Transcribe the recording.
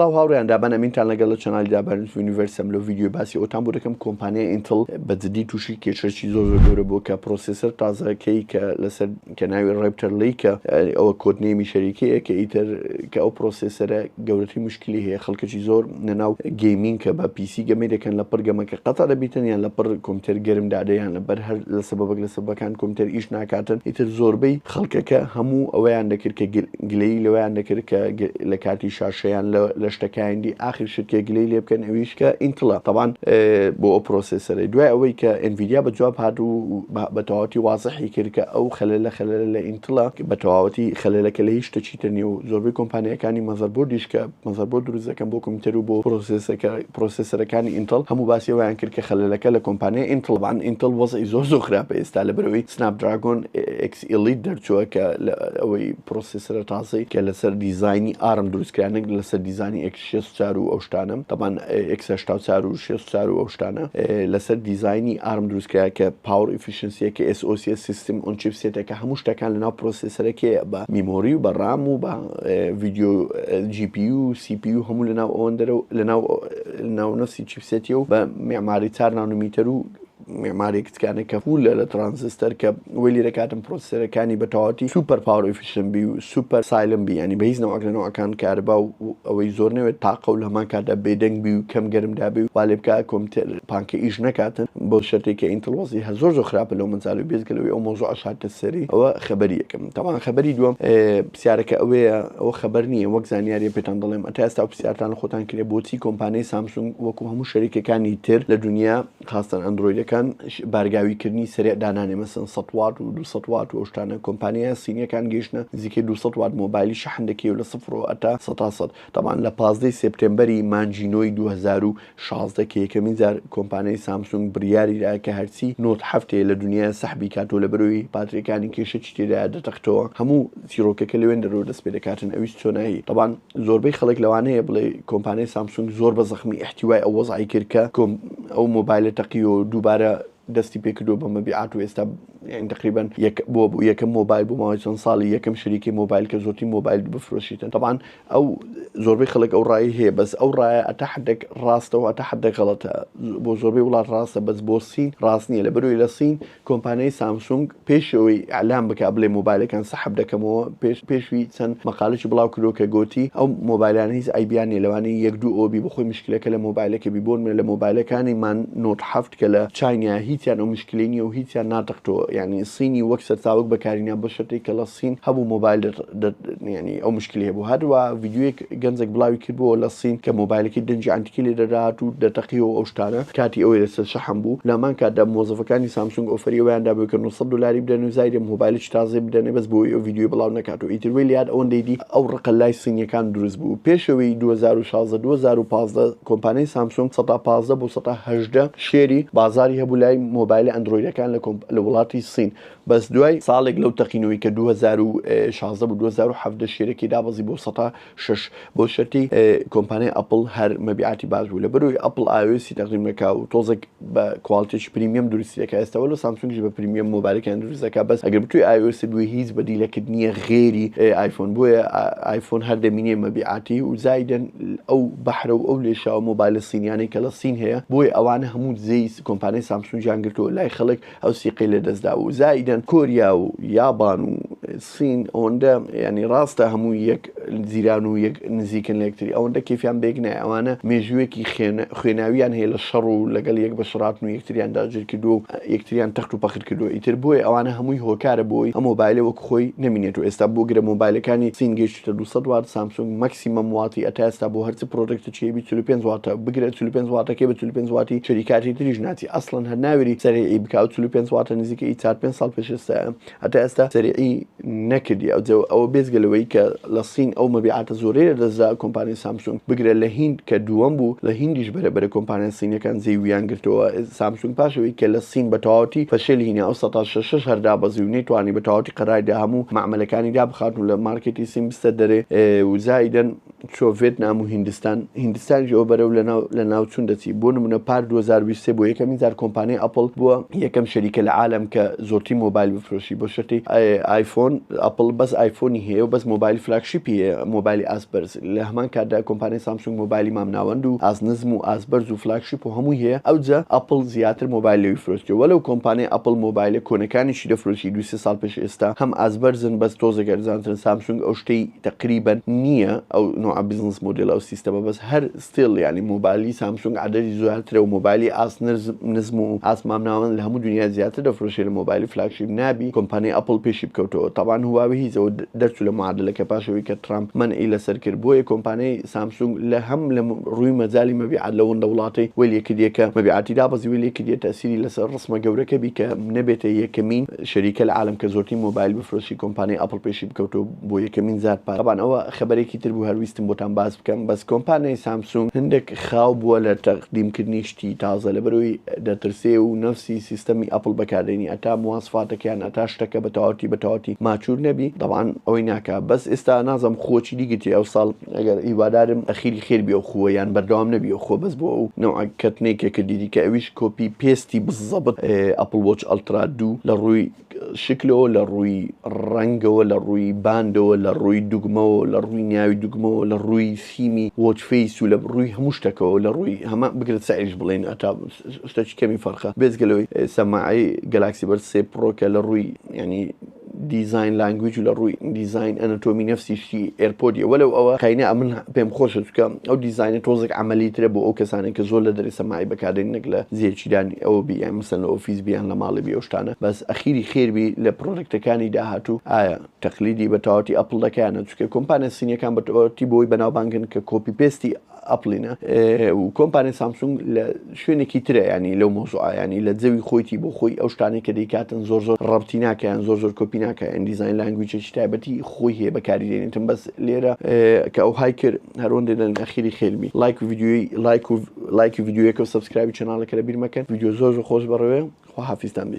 هاوڕێیان دابان ئەمینتان لەگەڵ لە چەنالی دابان یونیڤەرسم لە ڤیدیۆ باسی ئەوتان بۆ دەکەم کۆمپانیای ئینتل بەجددی تووشی کێشەی زۆر گەورە بۆ کە پرۆسێسەر تازەکەی کە لەسەر کە ناوی ڕێپتەر لی کە ئەوە کۆدنێمی شەریکەیە کە ئیتر کە ئەو پرۆسێسەرە گەورەتری مشکلی هەیە خەڵکەی زۆر لەناو گەیمینگ کە بە پیسی گەمەی دەکەن لە پڕ گەمەکە قەتا دەبیتن یان لە پڕ کۆمپیوتەر گەرم دادەیان لەبەر هەر لە سەبەبێک لە سەبەکان کۆمپیوتەر ئیش ناکاتن ئیتر زۆربەی خەڵکەکە هەموو ئەوەیان دەکرد کە گلەیی لەوەیان دەکرد کە لە کاتی شاشەیان لە شتەکایندی آخر شرکە گلەی لێ بکەن ئەویش کە ئینتڵە طبعاً بۆ ئەو پرۆسێسەرەی دوای ئەوەی کە ئەنڤیدیا بە جواب هاتوو بە تەواوەتی وازەحی کرد کە ئەو خەلەلە لە ئینتڵە بە تەواوەتی خەلەلەکە لە هیچ شتێکی تر نیە و زۆربەی کۆمپانیەکانی مەزەربۆردیش کە مەزەربۆرد دروست دەکەن بۆ کۆمپیوتەر و بۆ پرۆسێسەرەکانی ئینتڵ هەموو باسی ئەویان کرد کە خەلەلەکە لە کۆمپانیای ئینتڵ طبعاً ئینتڵ وەزعی زۆر خراپە ئێستا لەبەرەوەی سناپدراگۆن ئێکس ئیلیت دەرچووە کە ئەوەی پرۆسێسەرە تازەی کە لەسەر دیزاینی ئارم دروستکرانە لەسەر دیزانی ئێکس64 و ئەو شتانە طبعاً ئێکس84 و 64 و ئەو شتانە لەسەر دیزاینی ئارم دروستکرا کە پاور ئیفیشنسیەکە SoC سیستم ئۆن چیپسێتەکە هەموو شتەکان لەناو پرۆسێسەرەکەیە بە میمۆری و بە ڕام و بە ڤیدیۆ GPU و CPU هەموو لەناو ئەوەندەرە لەناو نەسی چیپسێتی و بە معماری 4 نانۆمیتەر و معمارێک تکانە کە فول لە ترانزستەر کە وەلی دەکاتن پرۆسێسەرەکانی بە تەواوەتی سوپەر پاور ئیفیشن بی و سوپەر سایلم بی ینی بە هیچ نەوەک لە نەوەکان کاربا و ئەوەی زۆر نەوێت تاقە و لە هەمان کاتدا بێدەنگ بی و کەم گەرمدا بی و وا لێ بکات کۆمپیوتەر پانکە ئیش نەکاتن بۆ شەرتێک کە ئینتڵ وەزعی زۆر خراپە لەو منجاڵ و بێزگەلەوەی ئەو مۆزوع هاتە سەری ئەوە خەبەری یەکەم طبعاً خەبەری دووەم پرسیارەکە ئەوەیە ئەوە خەبەر نییە وەک زانیاریە پێتان دەڵێم ئەتا ئێستا پرسیارتان لە خۆتان کرێ بۆچی کۆمپانیای سامسونگ وەکو هەموو شەریکەکانی تر لە دنیا خاستن ئەندرۆیدەکان بارگاویکردنی سەرێ دانانێ مەسن 100 وات و 200 وات و شتانە کۆمپانیای سینیەکان گەیشتنە نزیکەی 200 وات مۆبایلی شەحن دەکەی و لە 0 ئەتا 100 طبعاً لە 15 سپتێمبەری مانجینۆی 2016 کە یەکەمین جار کۆمپانیای سامسونگ بڕیاریدا کە هەرچی نۆت هەفتەیە لە دنیا سەحبی کاتۆ لە بەرەوەی پاتریەکانی کێشەی تێدا دەتەختەوە هەموو چیرۆکەکە لەوێن دەرەوە دەست پێ دەکاتن ئەویش چۆنایی طبعاً زۆربەی خەڵک لەوانەیە بڵێ کۆمپانیای سامسونگ زۆر بە زەخمی احتیوای ئەو وەزعی کرد کە ئەو مۆبایلە تەقی و دووبارە دەستی پێکردو بە مەبیعات و ئێستا تقریبا بۆ یەکەم مۆبایل بۆ ماوەی چەند ساڵی یەکەم شەریکی مۆبایل کە زۆرتی مۆبایل بفرۆشیتن طبعاً ئەو زۆربەی خەڵک ئەو ڕایی هەیە بەس ئەو ڕایە ئەتا حدێک ڕاستەوە ئەتا حدێک غەڵەتە بۆ زۆربەی وڵات ڕاستە بەس بۆ سین ڕاست نییە لەبەرەوەی لە سین کۆمپانیای سامسونگ پێشەوەی ئەعلام بکات بڵێ مۆبایلەکان سەحب دەکەمەوە پێشوی چەند مەقالەی بڵاو کردو کە گوتی ئەو مۆبایلانە هیچ ئایبیانی لەوانەیە 1-2 ئۆبی بخۆی مشکلەکە لە مۆبایلەکە بیبۆن لە مۆبایلەکانی مان نۆت هەفت کە لە چاینیا هیچیان ئەو مشکلی نیە و هیچیان ناتەختەوە یعنی سینی وەک سەرچاوک بەکارینیان بە شتێک کە لە سین هەبوو مۆبایل ینی ئەو مشکلی هەبوو هەروە ڤیدیۆیەک گەنجێک بڵاوی کردبووە لە سین کە مۆبایلەکەی دەنجی ئەنتیکی لێ دەدات و دەتەقیەوە ئەو شتانە کاتی ئەوەی لەسەر شەحم بوو لەمان کاتدا مۆزەفەکانی سامسونگ ئۆفەریەوەیاندا بوو کە 900 دلاری بدەن و زایدە مۆبایلێکی تازە بدەنێ بەس بۆی ئەو ڤیدیۆ بڵاو نەکاتەوە ئیتر وێ لیاد ئەوەندەی دی ئەو ڕقە لای سینیەکان دروست بوو پێشەوەی 2016 2015 کۆمپانیای سامسونگ 115 بۆ 118 شێری بازاری هەبوو لای مۆبایل ئەندرۆیدەکان لە وڵاتی سین بەس دوای ساڵێک لەو تەقینەوەی کە 2016 بۆ 2017 شێرەکەی دابەزی بۆ 106 بۆ شەرتی کۆمپانیای ئەپڵ هەر مەبیعاتی باش بوو لەبەرەوەی ئەپڵ iOS تەقدیم دەکا و تۆزێک بە کواڵتیش پریمیەم دروستی دەکات ئێستاوە لە سامسونگیش بە پریمیەم مۆبایلەکان دروست دەکات بەس ئەگەر بتوی iOS دوی هیچ بەدیلەکرد نییە غێری ئایفۆن بۆیە ئایفۆن هەر دەمینێ مەبیعاتی و زایدن ئەو بەحرە و ئەو لێشاوە مۆبایلە سینیانەی کە لە سین هەیە بۆی ئەوانە هەموو زەی کۆمپانیای سامسونگیان گرتووە لای خەڵک ئەو سیقەی لە دەستدا و زایدن کۆریا و یابان و سین ئەوەندە ینی ڕاستە هەموو یەک زیران و یەک نزیکن لە یەکتری ئەوەندە کەفیان بێک نایە ئەوانە مێژوویەکی خوێناویان هەیە لە شەڕ و لەگەڵ یەک بەشڕاتن و یەکتریان داگیر کردو و یەکتریان تەخت و پەخت کردووە ئیتر بۆیە ئەوانە هەمووی هۆکارە بۆی ئەم مۆبایلە وەک خۆی نەمینێت و ئێستا بۆ گرە مۆبایلەکانی سین گەیشتە 200 وات سامسونگ مەکسیمەم واتی ئەتا ئێستا بۆ هەرچی پرۆدەکتە چێبی 45 واتە بگرێت 45 واتەکەی بە 45 واتی شەریکاتی تریژ ناتی ئەسڵەن هەر ناوێری سەرێعی بکاو 45 واتە نزیکەی 4-5 ساڵ پێش ئەتا ئێستا سەرێعی نەکردی ئەوە بێزگەلەوەی کە لە سین ئەو مەبیعاتە زۆرەی لەدەستدا کۆمپانیای سامسونگ بگرە لە هیند کە دووەم بوو لە هیندیش بەرەبەرە کۆمپانیای سینیەکان زەیویان گرتەوە سامسونگ پاشەوەی کە لە سین بە تەواوەتی فەشێلی هینە ئەو 166 هەردا بەزی و نەیتوانی بە تەواوەتی قەراردا هەموو معاملەکانی دابخات و لە مارکێتی سین بستە دەرێ و زایدن چۆ ڤێتنام و هیندستانیش ئەوە بەرەو لە ناوچوون دەچی بۆ نمونە پار 2023 بۆ یەکەمین جار کۆمپانیای ئەپڵ بووە یەکەم شەریکە لە عالەم کە زۆرتی مۆبایل بفرۆشی بۆ شەرتی ئایفۆن ئەپڵ بەس ئایفۆنی هەیە و بەس مۆبایل فلاگشیپی مۆبایلی ئاسبەرز لە هەمان کاتدا کۆمپانیای سامسونگ مۆبایلی مامناوەند و ئازنزم و ئاسبەرز و فلاگشیپ و هەمووی هەیە ئەوجا ئەپڵ زیاتر مۆبایل لەوی فرۆشتەوە وەلەو کۆمپانیای ئەپڵ مۆبایلە کۆنەکانیشی دەفرۆشی 2 ساڵ پێش ئێستا هەم ئاسبەرزن بەس تۆزێک زانترن سامسونگ ئەو شتەی تقریبا نییە ئەو نوع بیزنس مۆدل ئەو سیستەمە بەس هەر ستیل ینی مۆبایلی سامسونگ عدەدی زیاترە و مۆبایلی نزم و ئاسمامناوەند لە هەموو دنیا زیاتر دەفرۆشێ لە مۆبایلی فلاگشیپ نابی کۆمپانیای ئەپڵ پێشی بکەوتەوە طبعاً هواوی هیچەوە دەرچوو لە معادلەکە پاشەوەی کە ترامپ منعی لەسەر کرد بۆیە کۆمپانیای سامسونگ لە هەم لە ڕووی مەجای مەبیعات لەوەندە وڵاتی وەلیەکردیەکە مەبیعاتی دابەزی وەلیەکردیە تەسیری لەسەر ڕسمە گەورەکە بی کە نەبێتە یەکەمین شەریکە لە عالم کە زۆرترین مۆبایل بفرۆشی کۆمپانیای ئەپڵ پێشی بکەوتەوە بۆ یەکەمین زار پار طبعاً ئەوە خەبەرێکی تر بوو هەرویستم بۆتان باس بکەم بەس کۆمپانیای سامسونگ هەندێک خاو بووە لە تەقدیمکردنی شتی تازە لەبەرەوەی دەترسێ و نفسی سیستەمی ئەپڵ بەکاردێنی ئەتا مواصفاتەکەیان ئەتا شتەکە بەتەواتی ماچور نەبی طبعاً ئەوەی ناکا بەس ئێستا نازم خۆچی دیگەتی ئەو ساڵ ئەگەر هیوادارم ئەخیری خێربی ئەو خووە یان بەردەوام نەبی ئەو خۆ بەس بۆ ئەو نوع کەتنێکە کە دیدی کە ئەویش کۆپی پێستی بزەبت ئەپڵ وۆچ ئەلترا 2 لە ڕووی شکلەوە لە ڕووی ڕەنگەوە لە ڕووی باندەوە لە ڕووی دوگمەوە لە ڕووی نیاوی دوگمەوە لە ڕووی سیمی وۆچ فەیس و لە ڕووی هەموو شتەکەەوە لە ڕووی هەمە بگرێت سعریش بڵێن ئەتا شتێکی کەمی فەرخە بێزگەلەوەی سەماعی گەلاکسی بەر 3 پرۆکە لە ڕووی ینی دیزاین لانگویج و لە ڕووی دیزاین ئەناتۆمی نفسیشی ئێرپۆدیە وەلەو ئەوە خینە من پێم خۆشە چکە ئەو دیزاینە تۆزێک عملیترە بۆ ئەو کەسانێک کە زۆر لە دەری سەماعی بەکاردێنێک لە زیرچیدانی ئەوە بیان مثلەن لە ئۆفیس بیان لە ماڵی بیۆشتانە بەس ئەخیری خێربی لە پرۆدەکتەکانی داهاتوو ئایا تەقلیدی بەتەواتی ئەپڵ دەکەیانە چکە کۆمپانیا سینیەکان بەتەواتی بۆی بەناوبانگن کە کۆپی پێستی ئەپڵینە و کۆمپانیای سامسونگ لە شوێنێکی ترە ینی لەو مۆزوعانی لە جەوی خۆیتی بۆ خۆی ئەو شتانی کە دەیکاتن زۆر ڕەبتی ناکەیان زۆر کۆپی ناکەیان دیزاین لانگویجێکی تایبەتی خۆی هەیە بەکاری دێنێتن بەس لێرە کە ئەو های کرد هەرۆندێ لە ئەخیری خێرمی لایک و ڤیدیۆیەکە و سەبسکرایبی چەناڵەکە لە بیر مەکەن ڤیدیۆ زۆر خۆش بەڕێوێ خوا حافیزتان بێ